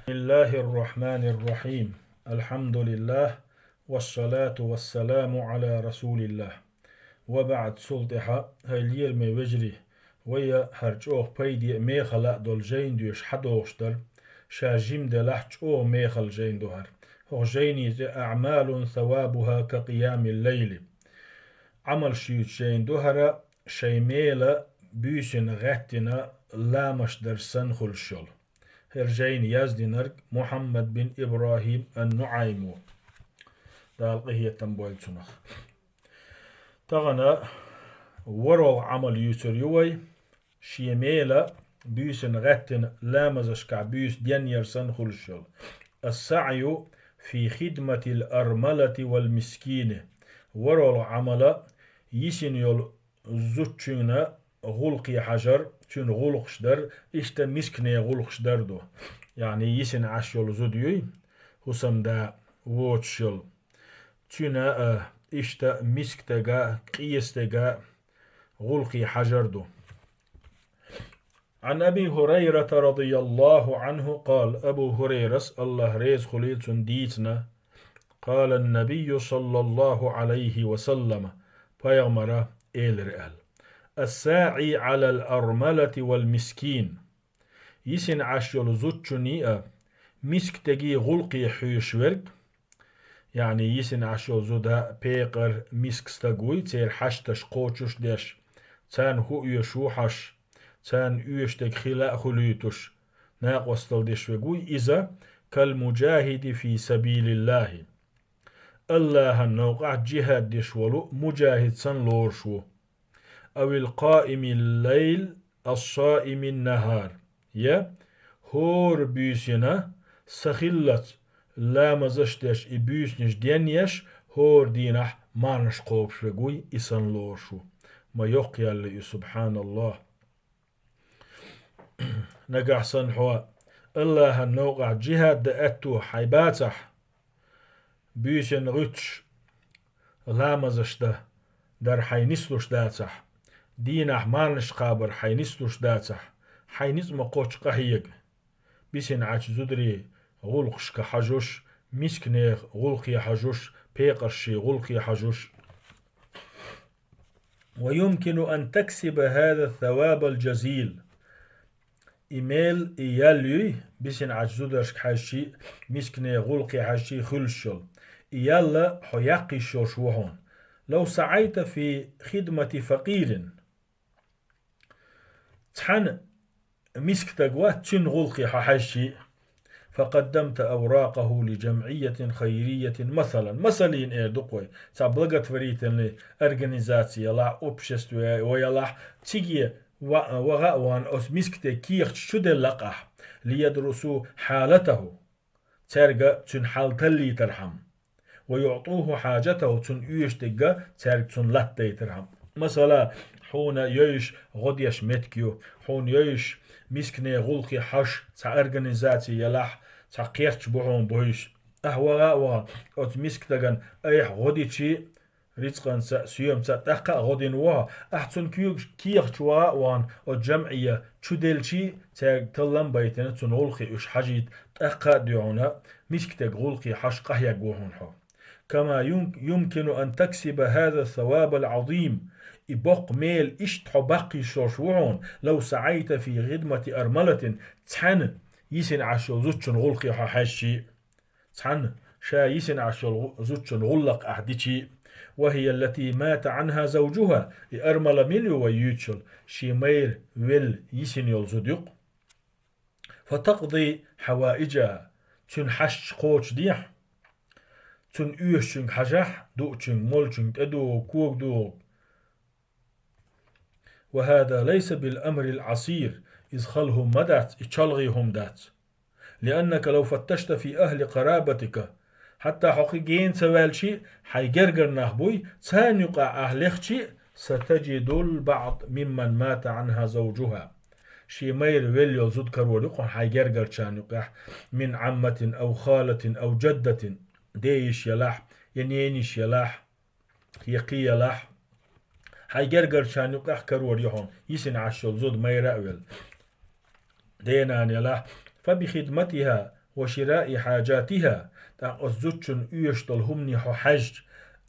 بسم الله الرحمن الرحيم. الحمد لله والصلاة والسلام على رسول الله. وبعد سلطحة هيليل مي وجري ويا هرجوه بيدي ميخلا دول جين ديوش حدوشتر شاجيم دلحج او ميخل جين دوهر هو جيني أعمال ثوابها كقيام الليل عمل شيوت جين دوهر شيميلا بيشن غتنا لامش درسن خلشل هرجين يزدنرك محمد بن إبراهيم النعيمو دالقه هي تنبويل سنخ تغنى ورو عمل يوتر يوي شيميلا بيسن غتن لامزشكع بيس دين يرسن خلشل السعي في خدمة الأرملة والمسكينة ورو عمل يسن يول زوتشنا غلقي حجر تون غلقشدر اشتا مسكني غلقشدر دو يعني يسن عشيول زوديوي حسم دا ووتشل تون اشتا مسكتغا قيستغا غلقي حجر دو. عن أبي هريرة رضي الله عنه قال أبو هريرة الله ريز خليل ديتنا قال النبي صلى الله عليه وسلم فيغمر إيل الساعي على الأرملة والمسكين يسن عشيل زوتشني مسك تجي غلقي حيشورك يعني يسن عشيل زودا بيقر مسك ستقوي تير حشتش قوتش ديش تان هو يشوحش تان يشتك خلاء خليتش ناق وستل ديش وقوي إذا كالمجاهد في سبيل الله الله النوقع جهاد ديش ولو مجاهد سن لورشو أو القائم الليل الصائم النهار يا هور بيسنا سخلت لا مزشتش إبيسنش دينيش هور دينح مانش قوب شوي إسان لورشو ما يقيا اللي سبحان الله نقع صنحوا الله النوقع جهاد دأتو حيباتح بيسن غتش لا مزشته در حينسلوش داتح دينح مانش قابر حينسلوش داتح حينس مقوش قهيق بيسن عاش زدري غلقش كحجوش مسكنيخ غلقي حجوش بيقرشي غلقي حجوش. ويمكن أن تكسب هذا الثواب الجزيل إيميل إيالي بيسن عاش زدرش كحجي مسكني غلقي حجي خلشل إيالا حياقي شوشوهون لو سعيت في خدمة فقير تحن مسك تقوى تنغلقي ححشي فقدمت أوراقه لجمعية خيرية مثلا دقوي تبلغت فريتن لأرغنيزاتي لا أوبشست ويلا تيجي وغاوان أس مسك تكيخ شد لقح ليدرسوا حالته ترجع تن حالتلي ترحم ويعطوه حاجته تن يشتقى ترجع تن لاتي ترحم مثلا حون يش غديش متكيو حون يش مسكني غلقي حش تا أرغنيزاتي يلاح تا قيرتش بوحون بويش أهواغا أت مسكتغن أيح غديشي رزقا سيوم تقا غدين وها أحسن كيرتش وان الجمعية تشدلشي تلم بيتنا تنغلقي إش حجيت تقا ديونا مسكتغ غلقي حش قهيق بوحون حو. كما يمكن أن تكسب هذا الثواب العظيم إبق ميل إشتحو باقي شوشوعون لو سعيت في خدمة أرملة تحن يسن عشو زوتشن غلقي حاشي تحن شا يسن عشو زوتشن غلق أحديشي وهي التي مات عنها زوجها أرمل ميلو ويوتشل شيمير ويل يسن يلزدق فتقضي حوائجها تنحش قوش ديح تن يوشن حجح دوتشن مولشن تدو كوك دو. وهذا ليس بالأمر العسير إذ خلهم مدات إتشالغيهم دات لأنك لو فتشت في أهل قرابتك حتى حقيقين سوالشي حيجرجر نهبوي تان يقع أهلخشي ستجد البعض ممن مات عنها زوجها شي مير ويليو زدكر ولقون حيجرجر تان يقع من عمة أو خالة أو جدة ديش يلاح ينينيش يلاح يقي يلاح حيجرجر شان يقع كروريهم يسن عشل زود ما يرأول دينان يلاح فبخدمتها وشراء حاجاتها الزوجن يشتل همني حج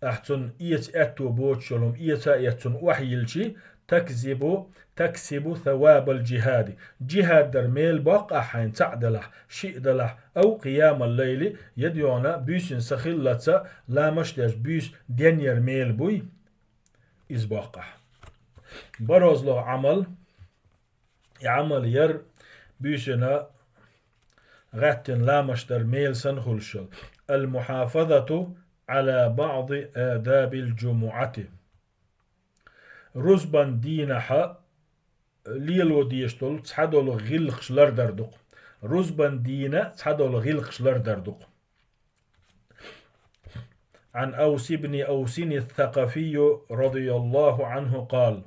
أحسن إيت أتو بوتشلهم إيتا يتن وحيلشي تكسب ثواب الجهاد جهاد در ميل باق أحين تعدله شئدله أو قيام الليل يديونا بيسن سخلة لا مشتاج بيس دينير ميل بوي إزباقه بروز له عمل ير بيسنا غتن لا مشتر ميل سنخلشل المحافظة على بعض آداب الجمعة رزبان دينها ليلو ديشتول تحدول غلقش لردردق رزبان دينا تحدول غلقش لردردق عن أوس بن أوس الثقفي رضي الله عنه قال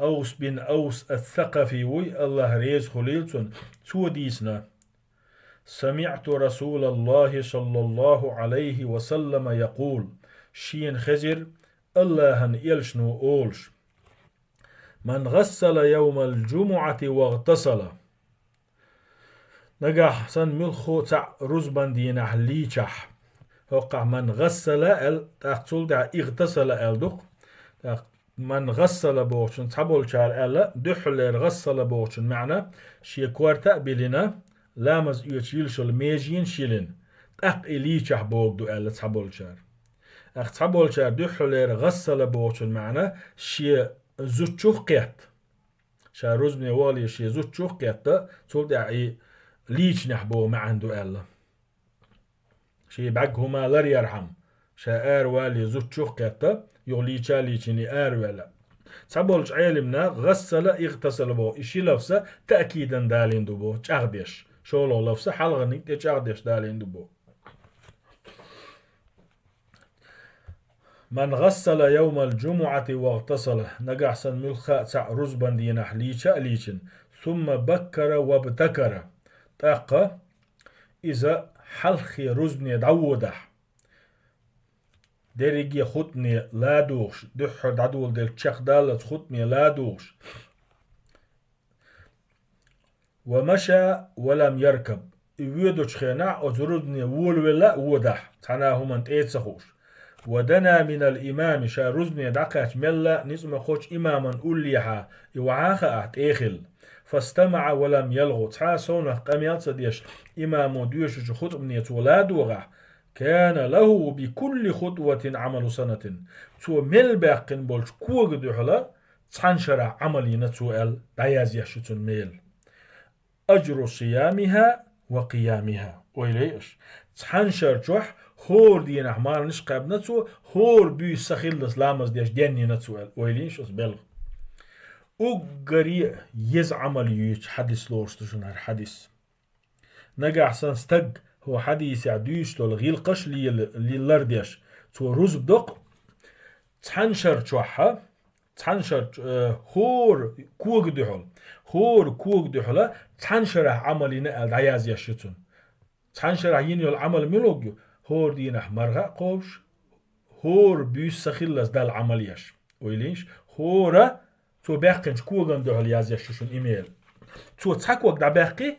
أوس بن أوس الثقفي وي الله ريز خليلتون توديسنا سمعت رسول الله صلى الله عليه وسلم يقول شين خزر الله يلشنو أولش من غسل يوم الجمعة واغتسل نجح سن ملخو تع رزبان دينا حليشح هقع من غسل تحصل دع اغتسل الدق من غسل بوشن تحبول شار ألا دحل غسل بوشن معنى شي كوارتا بلنا لامز يشيلشل ميجين شيلن تق إليشح بوغدو ألا تحبول شار تحبول شار دحل غسل بوشن معنى شي زوتشوخ قيت شار رزبني والي شي زوتشوخ قيت تقول دع ليش نحبو ما عنده ألا شي بعقهما لر يرحم شا والي زوتشوخ قيت يغلي تشالي تشني ولا تحبولش علمنا غسل اغتسل بو إشي لفسه تأكيدا دالين دوبو تشاغديش شولو لفسه حلغني تشاغديش دالين دوبو من غسل يوم الجمعة واغتسل نقع سن ملخا تع رزبان دينا حليشا ليشن ثم بكر وابتكر تاقا إذا حلخي رزبني دعودح درجي خطني لا دوش دحر دعول دل تشخ دالت خطني لا دوش ومشى ولم يركب يودش خناع أزردني وول ولا ودح تناهم انت ايتسخوش ودنا من الإمام شارزني دقات ملا نسمة خوش إماما أوليها يوعاخا أحت إيخل فاستمع ولم يلغو تحاسونه قميات سديش إمام ديوش خطبني تولادوغا كان له بكل خطوة عمل سنة تو مل باقن بولش كوغ دوحلا تحنشر عملي نتوال داياز يحشتون ميل أجر صيامها وقيامها ويليش تحنشر جوح هور دين أحمار نشقاب نتو هور بي سخيل لامز ديش ديني نتوال ويليش أسبلغ أقري يز عمل يوش حديث لورستشن هر حديث نقع سنستق هو حديث يعديش تول غيل قش لي لرديش تو روز بدق تحنشر جوحها تحنشر هور كوغ دحول هور كوغ دحولا تحنشر عملي نقل عياز يشتون تحنشر عيني العمل ملوجو هور دينح مرغا قوش هور بيس سخيلس دال عمليش ويليش هورا تو باقنش كوغن دحول ياز يشتون إيميل تو تحكوك دا باقي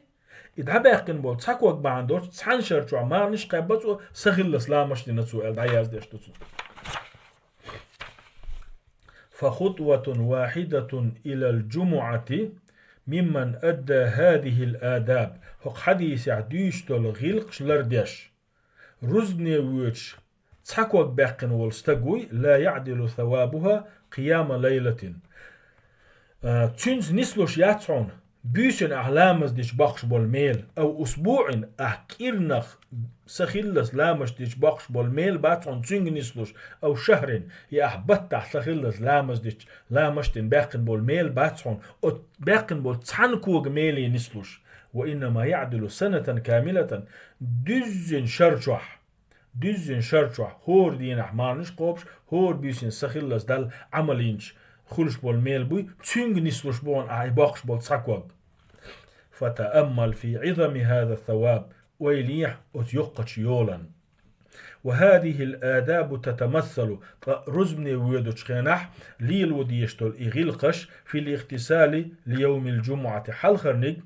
إذا باقين بول تحكوك باندور تحنشر جو عمار نش قابتو سخيلس لا مش دينتو العياز ديشتون فخطوة واحدة إلى الجمعة ممن أدى هذه الآداب هق حديث يعديش تول غيلقش لرديش رزني ويتش تحكوك باقن والستقوي لا يعدل ثوابها قيام ليلة تنز نسلوش ياتعون بيسن أحلامز ديش بخش بالميل أو أسبوع أحكيرنخ سخيلس لامش ديش بخش بالميل باتعون تنج نسلوش أو شهر يأحبتح سخيلس لامش ديش لامش دين باقن بالميل باتعون أو باقن بال تعنكوغ ميلي نسلوش وإنما يعدل سنة كاملة دزن شرشوح هور دين أحمارنش قوبش هور بيسن سخيلس دال عملينش خلش بول ميل بوي تنج نسلوش بون أعي باقش بول تساكوغ فتأمل في عظم هذا الثواب ويليح أتيقش يولا وهذه الآداب تتمثل رزمني ويدوش خينح ليل وديشتول إغيلقش في الاغتسال ليوم الجمعة حلخرنج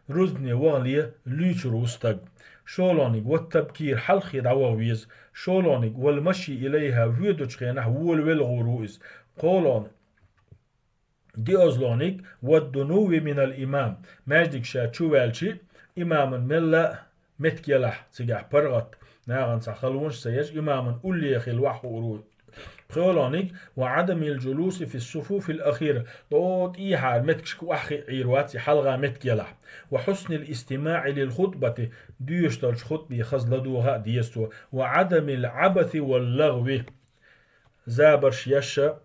رزني وغلية ليش روستق شولونيك والتبكير حلخ يدعوغويز شولونيك والمشي إليها ويدوش خينح والغروز قولون دي أزلونيك والدنو من الإمام ماجدك شاتشوالشي إمام ملا متكيلح تسيقح برغت ناغن سخلونش سيج إمام أولي يخيل وحو خولونيك وعدم الجلوس في الصفوف الأخيرة دوت إيحال متكشك وحي عيرواتي حلغة متكيلح وحسن الاستماع للخطبة ديشتلش خطبة خزلدوها ديستو وعدم العبث واللغو زابرش يشا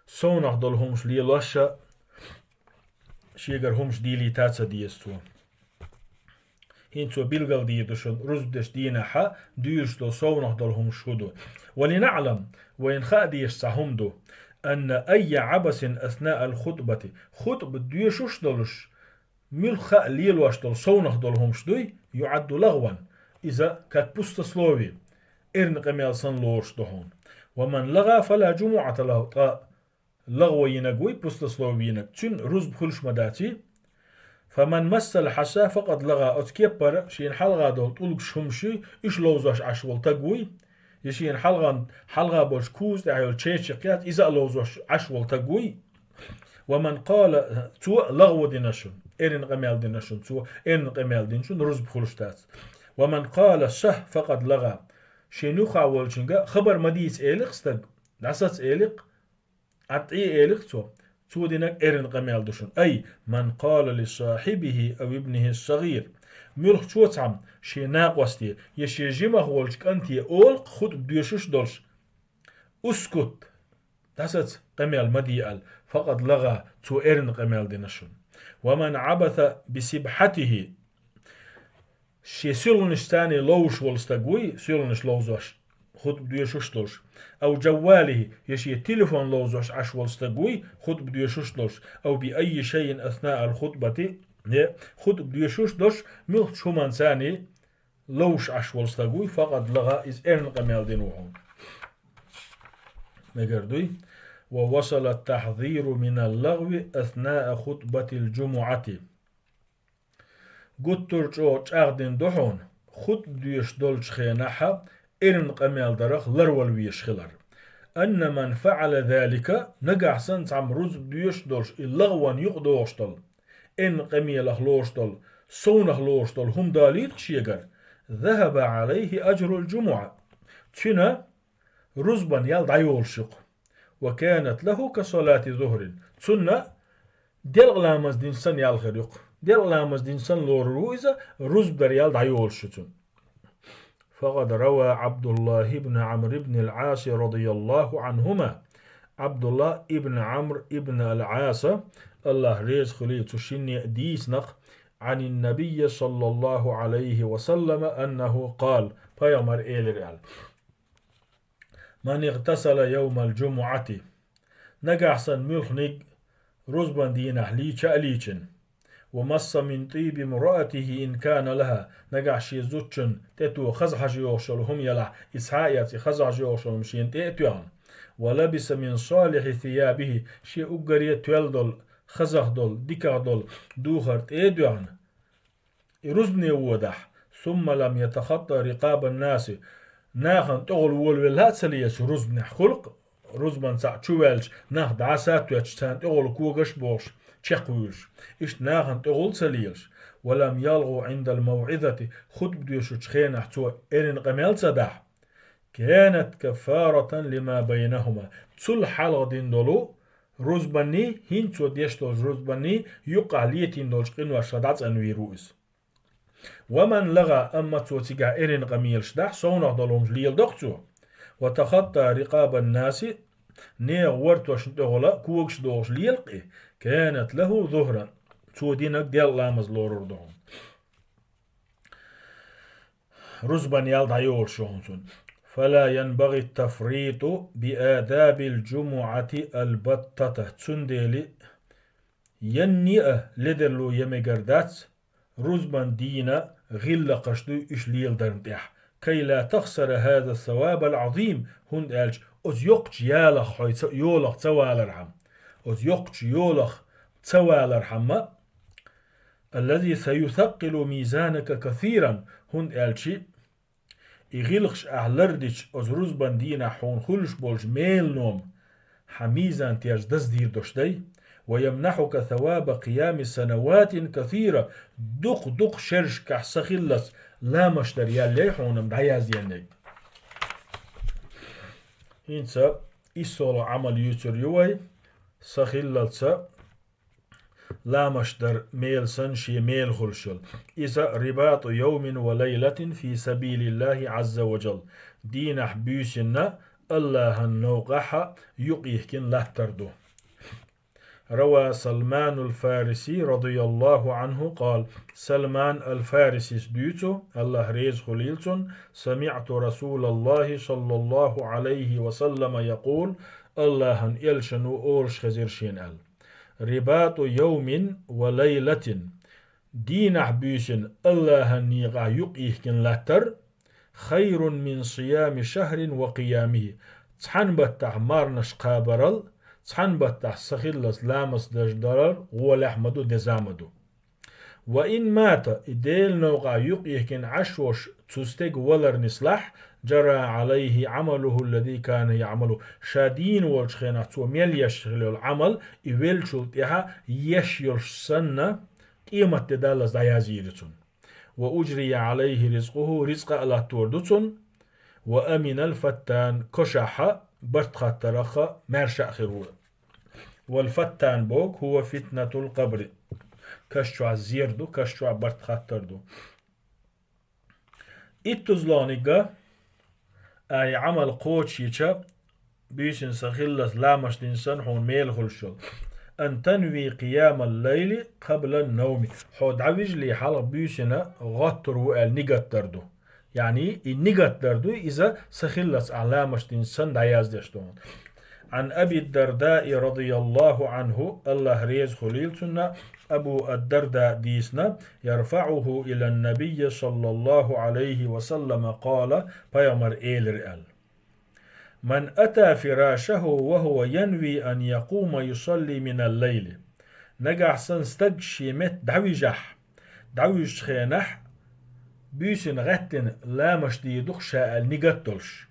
سونح دولهمش ليلاشا شيغر همش ديلي تاتسا ديستو هينتو بيلغل ديدوشن رزدش دينحا ديشتو سونح دولهمش شدو ولنعلم وإن خاديش سهمدو أن أي عبث أثناء الخطبة خطبة ديشوش دولش ملخا ليلواش دول سونح دولهمش دوي يعد لغوا إذا كات بوستسلوفي إرن قميل سن لورش دهون ومن لغى فلا جمعة له لغو ينقوي بوستسلوفي ينق تشن رز بخلش مداتي فمن مس الحسا فقد لغى أتكيبر شين حلغا دول طولق شمشي إش لوزاش عشول تقوي يشين حلغا بوش كوز دعيول تشيشقيات إذا لوزاش عشول تقوي ومن قال تو لغو دينشن إرن قميل دينشن تو إرن قميل دينشن رز بخلش تات ومن قال شه فقد لغى شينو خاولشنغا خبر مديس إيلق استق دعسات إيلق عطي إيلق تو دينك إرن قميل دشن أي من قال لصاحبه أو ابنه الصغير ملخ توتعم شي ناقوستي يشي جمع هولشك أنتي أولق خد بديشوش دولش أسكت دعسات قميل مديال فقد لغى تو إرن قميل دينشن ومن عبث بسبحته شي سيلونش تاني لوش والستقوي سيلونش لوزوش خد بده يشوشتلش أو جواله يشي تليفون لوزوش عش والستقوي خد بده يشوشتلش أو بأي شيء أثناء الخطبة خد بده يشوشتلش ملك شومان ثاني لوش عش والستقوي فقد لغى إز إرن قميل دينوهم مقردوي ووصل التحذير من اللغو أثناء خطبة الجمعة قطر جوج أغدن دحون خد ديش دولش خيناحا إرن قميل درخ لرول ويش خلر أن من فعل ذلك نقع سنت عم رز ديش دولش اللغوان يقدوشتل إن قميل أخلوشتل سون أخلوشتل هم داليت شيغر ذهب عليه أجر الجمعة تنا رزبا يلدع يولشق وكانت له كصلاة ظهر تنا ديل لامز دين سن يالخريق ديل لامز دين سن لور رويزة رزب دريال دعيول شتون فقد روى عبد الله بن عمرو بن العاص رضي الله عنهما عبد الله ابن عمرو ابن العاص الله ريز خلي تشيني ديسنق عن النبي صلى الله عليه وسلم أنه قال فيامر إيلريال من اغتسل يوم الجمعة نقعسن ملخنق رزبان دينه ليشا ليشن ومص من طيب امرأته إن كان لها نقع شي زوتشن تتو خزح جيوشل هم يلا إسحايات خزح جيوشل مشين تيتوان ولبس من صالح ثيابه شي أقرية تولدل خزح دول ديكا دول دوخر تيتوان رزبني وودح ثم لم يتخطى رقاب الناس ناخن تغل والولات سليش رزبني خلق رزبان ساعة شوالش ناخ دعسات ويتشتان تغل كوغش بوش تشقوش إش ناخن تغل سليش ولم يلغوا عند الموعظة خطب ديوشو تشخين احتوى إرن قميل صداح كانت كفارة لما بينهما تسل حلق دين دولو رزباني هنتو ديشتوز رزباني يقع ليتين دولشقين وشدات أنوي روز ومن لغى أما توتيقع إرن قميل شداح سونح دولهم ليل دقتو وتخطى رقاب الناس نيغ ورتوش تغلا كوكش دوش ليلقي كانت له ظهرا تو دينك ديال لامز لورردهم رزبان يالدع يول شهنسون فلا ينبغي التفريط بآداب الجمعة البتة تسنديلي ينيئة لدرلو يميقردات رزبان دينا غل قشدو إشليل درنتح كي لا تخسر هذا الثواب العظيم هند ألج أز يقج يالخ يولخ توالرحم أز يقج يولخ توالرحم الذي سيثقل ميزانك كثيرا هن ألشي إغلقش أعلردش أزروز بندينا حون خلش بولش ميل نوم حميزان تيرز دزدير دوشتي ويمنحك ثواب قيام سنوات كثيرة دق شرش كحسخلس لا مشتري يالي حونم دعياز ينك إنسا إسول عمل يوتر يوي سخلسا لا مشتر ميل سنشي ميل خلشل إذا رباط يوم وليلة في سبيل الله عز وجل دين حبيسنا الله النوقح يقيهكن لا تردو روى سلمان الفارسي رضي الله عنه قال سلمان الفارسي سديتو الله ريز خليلتون سمعت رسول الله صلى الله عليه وسلم يقول الله إلشنو أولش خزيرشين أل رباط يوم وليلة دين حبيسن الله نيغا يقيهكن لاتر خير من صيام شهر وقيامه تحن بتح مارنش قابرل تحن بتح سخلس لامس دجدرر ولحمدو دزامدو وإن مات إديل نوغا يقيهكن عشوش تستيق ولر نسلح جرى عليه عمله الذي كان يعمله شادين والشخينة تو ميل يشغل العمل إويل شلتها يشير سنة قيمة تدالس دايازيرتون وأجري عليه رزقه رزق الله توردتون وأمن الفتان كشح برتخ ترخ مرشأ خروه والفتان بوك هو فتنة القبر كشع زيردو كشع برتخ تردو إتزلانيقا أي عمل قوتشيشا بيسن سخلس لامش دينسان حون ميل خلشل أن تنوي قيام الليل قبل النوم حود عوج لي حلق بيسنا غطر وقال نيقات دردو يعني النيقات دردو إذا سخلس علامش دينسان دعياز دشتون عن أبي الدرداء رضي الله عنه الله ريز خليلتنا أبو الدرداء ديسنا يرفعه إلى النبي صلى الله عليه وسلم قال بيامر إيلر من أتى فراشه وهو ينوي أن يقوم يصلي من الليل نجح سنستج شيمت دعويج خينح بيسن غتن لا مشديدخ شاء النجتلش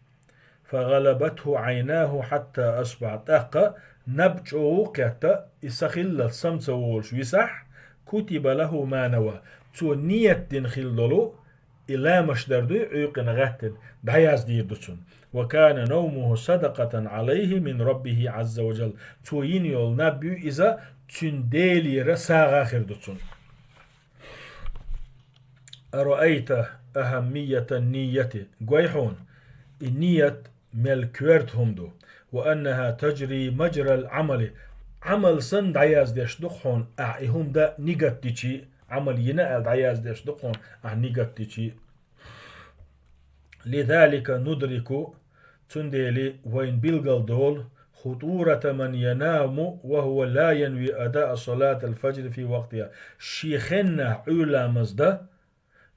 فغلبته عيناه حتى أصبحت أقا نبجو كتا إسخل السمسوولش ويسح كتب له ما نوى تو نية خلدلو إلا مشدردو عيقن غتن دعياز ديردسون وكان نومه صدقة عليه من ربه عز وجل تو ينيول نبيو إذا تنديلي رساغا خردسون أرأيت أهمية النية قويحون النية ملكورت همدو وأنها تجري مجرى العمل عمل سن دعياز ديش دقحون أعيهم دا نيقت ديشي عمل ينقل دعياز ديش دقحون نيقت ديشي لذلك ندرك تنديلي وين بيلغل دول خطورة من ينام وهو لا ينوي أداء صلاة الفجر في وقتها شيخنا علا مزدا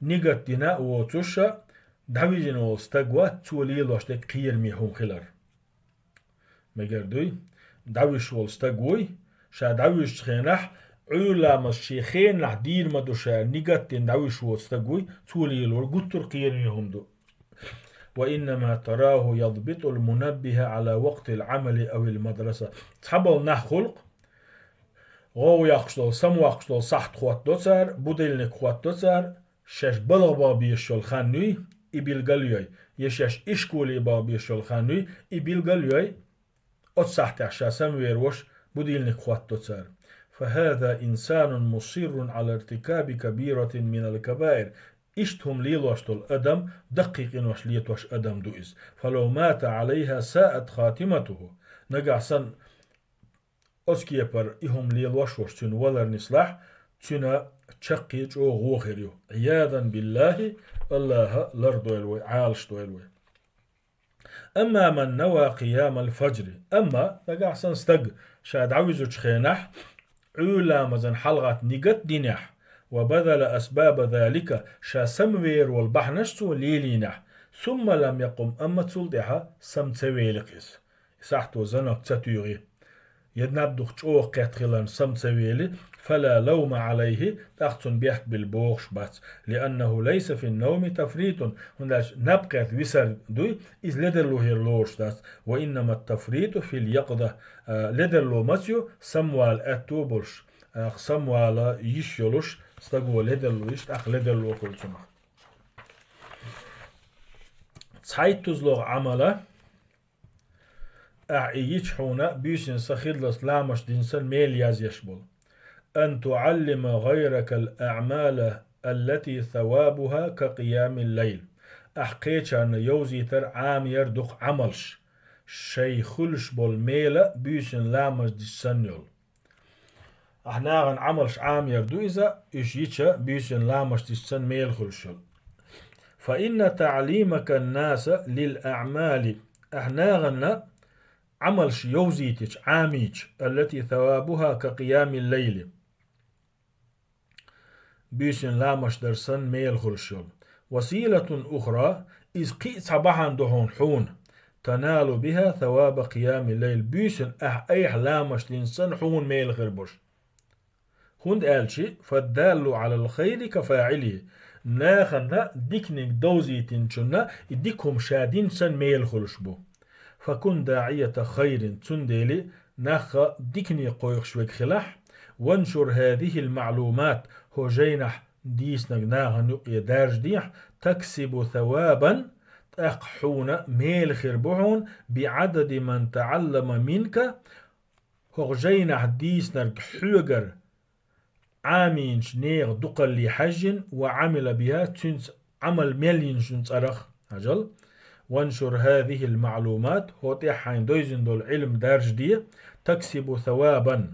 نيقت دينا وتشا دعويجن والستقوى تولي لوشتك قير ميهم خلر مجردوي دعويش والستقوي شا دعويش خينح علا مز شيخين لح دير مدو شا نيقت دين دعويش والستقوي تولي لور قطر قير ميهم دو وإنما تراه يضبط المنبه على وقت العمل أو المدرسة تحبل نح خلق غو يقشتل سم وقشتل صحت خوات دوتسار بودلنك خوات دوتسار شش بلغ بابي الشلخانوي إبيلغاليوي يشش إشكولي بابي الشلخانوي إبيلغاليوي أتصحت عشا سم ويروش بودلنك خوات دوتسار فهذا إنسان مصير على ارتكاب كبيرة من الكبائر اشتهم ليلوشتل أدم دقيق وش ليتوش أدم دوئز فلو مات عليها ساءت خاتمته نقع سن أسكيبر إهم ليلوش تن ولر نسلح تنا تشقيج أو غوخريو عياذا بالله الله لردو الوي عالش دو الوي أما من نوى قيام الفجر أما نقع سن استق شاد عوزو تشخينح عولا مزن حلغة نقت دينح وبذل أسباب ذلك شا سموير والبحنشتو ليلينح ثم لم يقم أما تسلدها سمتويلقس ساحتو زنق تتيغي يدنبدخ أوه قتخلان سمتسويلي فلا لوم عليه تختن بيحك بالبوخش بات لأنه ليس في النوم تفريط هنداش نبقى وسر دوي إذ لدرلو هيرلوش داس وإنما التفريط في اليقظة لدرلو مسيو سموال أتوبلش سموال يشيلوش استقوى لدرلو يشت أخ لدرلو كل سنة تسحيت تزلغ عمله أعيش حونا بيسن سخيدلس لامش دينسن ميل ياز يشبل أن تعلم غيرك الأعمال التي ثوابها كقيام الليل أحقيتش أن يوزيتر عام يردق عملش شيخلش بول ميلة بيسن لامش دينسن يول احنا غن عملش عام يردو إذا إشيتش بيسن لامش دينسن ميل خلشل فإن تعليمك الناس للأعمال احنا غن عملش يوزيتش عاميش التي ثوابها كقيام الليل بيشن لامش درسن ميل خلشل وسيلة أخرى إذ قي صباحا دهون حون تنال بها ثواب قيام الليل بيشن أيح لامش لنسن حون ميل خربش هند قالشي فالدال على الخير كفاعله ناخنا ديكنك دوزي تنشنا ديكهم شادين سن ميل خلشبو فكن داعية خير تنديلي نخ ديكني قويق شويك خلاح وانشر هذه المعلومات هو جينح ديس نغناها نقيا دارج ديح تكسب ثوابا تقحون ميل خربعون بعدد من تعلم منك هو جينح ديس نرق حوغر عامين شنيغ دقل لحج وعمل بها تنس عمل مليون شنس أرخ هجل وانشر هذه المعلومات هو تحين دويزن دول علم دارج دي تكسب ثوابا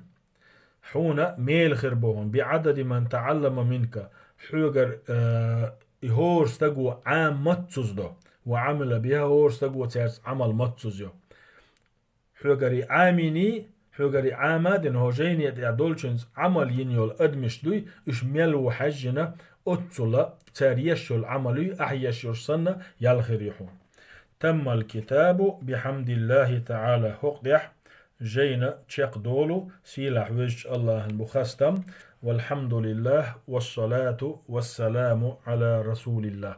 حون ميل خربوهم بعدد من تعلم منك حوغر هور استقوى عام متسوز دو وعمل بها هور استقوى تيرس عمل متسوز يو حوغري عاميني حوغري عاماد هو جيني يدولشنز عمل ينيول أدمش دوي إش ميلو حجنا أتسولا تاريشو العملي أحيشو السنة يالخريحون تم الكتاب بحمد الله تعالى هقدح جينا تشيق دولو سيلح وجه الله المخستم والحمد لله والصلاة والسلام على رسول الله